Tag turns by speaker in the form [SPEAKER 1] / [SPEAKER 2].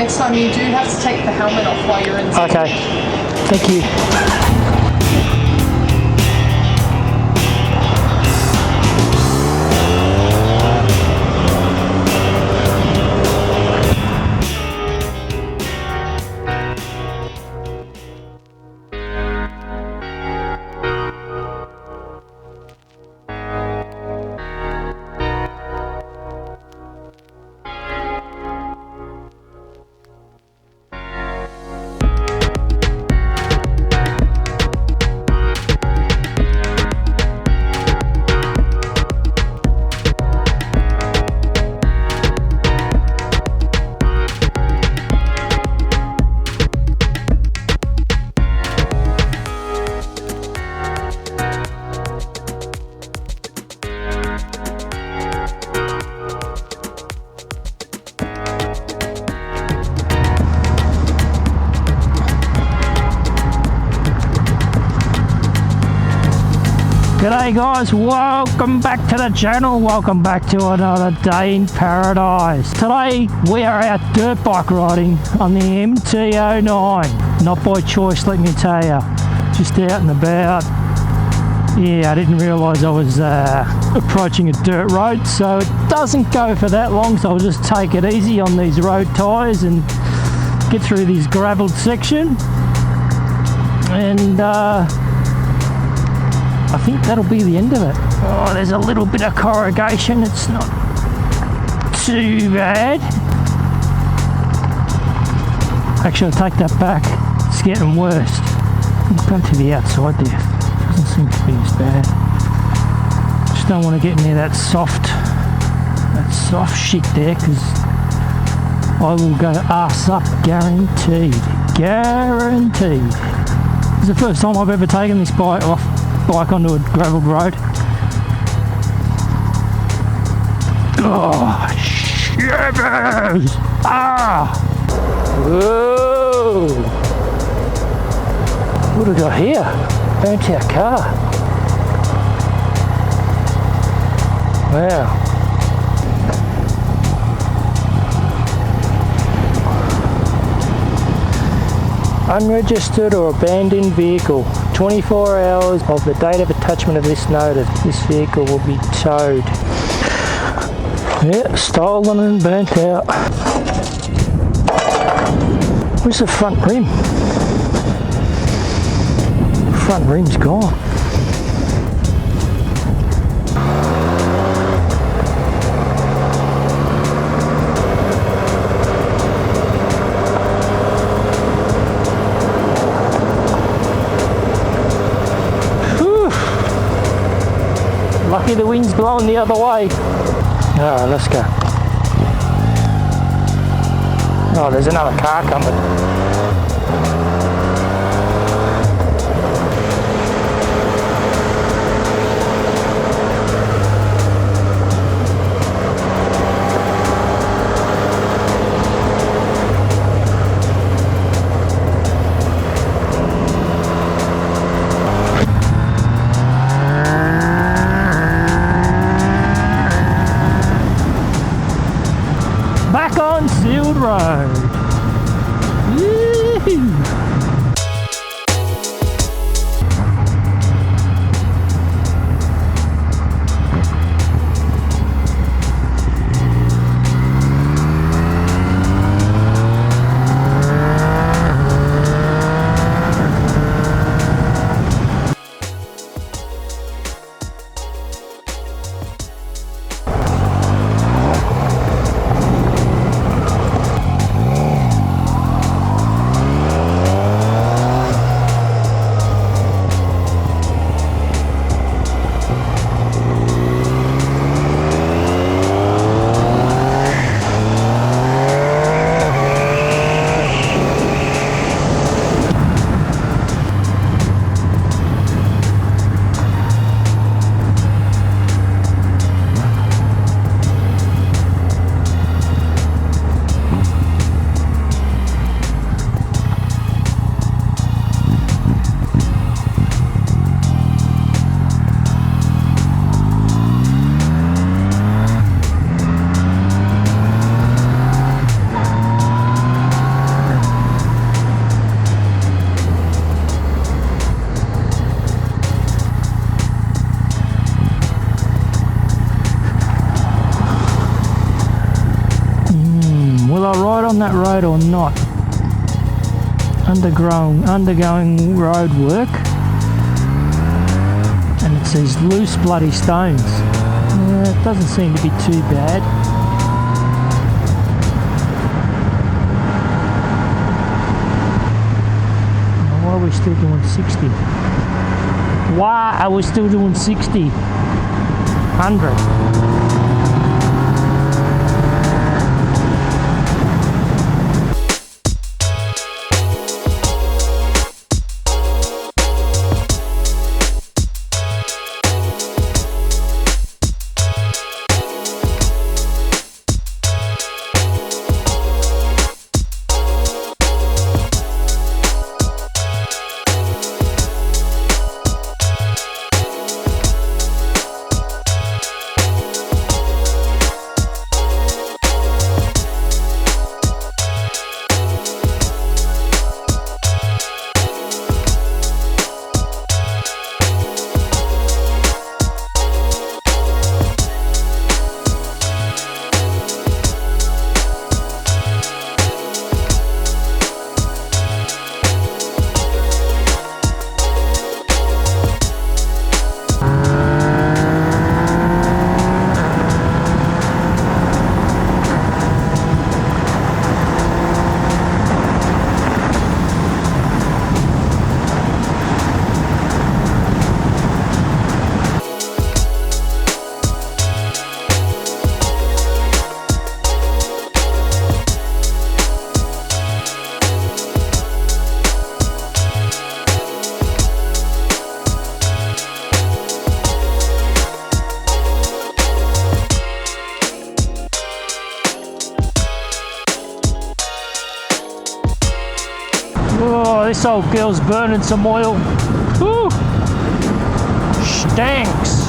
[SPEAKER 1] next time you do have to take the helmet off while you're inside.
[SPEAKER 2] Okay, thank you. G'day guys, welcome back to the channel, welcome back to another day in paradise. Today we are out dirt bike riding on the MT09. Not by choice, let me tell you. Just out and about. Yeah, I didn't realise I was approaching a dirt road, so it doesn't go for that long, so I'll just take it easy on these road tyres and get through this gravelled section. And I think that'll be the end of it. Oh, there's a little bit of corrugation. It's not too bad. Actually, I'll take that back. It's getting worse. Let's go to the outside there. Doesn't seem to be as bad. Just don't want to get near that soft shit there, because I will go arse up, guaranteed. Guaranteed. This is the first time I've ever taken this bike onto a gravelled road. Oh, shivers! Ah! Whoa! What have we got here? Burnt out car. Wow. Unregistered or abandoned vehicle. 24 hours of the date of attachment of this notice. This vehicle will be towed. Yeah, stolen and burnt out. Where's the front rim? Front rim's gone. Lucky the wind's blowing the other way. Alright, let's go. Oh, there's another car coming. Back on sealed road. Woo-hoo. on that road or not. Undergoing road work. And it's these loose bloody stones. It doesn't seem to be too bad. Why are we still doing 60? Why are we still doing 60? 100. Oh, this old girl's burning some oil. Whew. Stinks.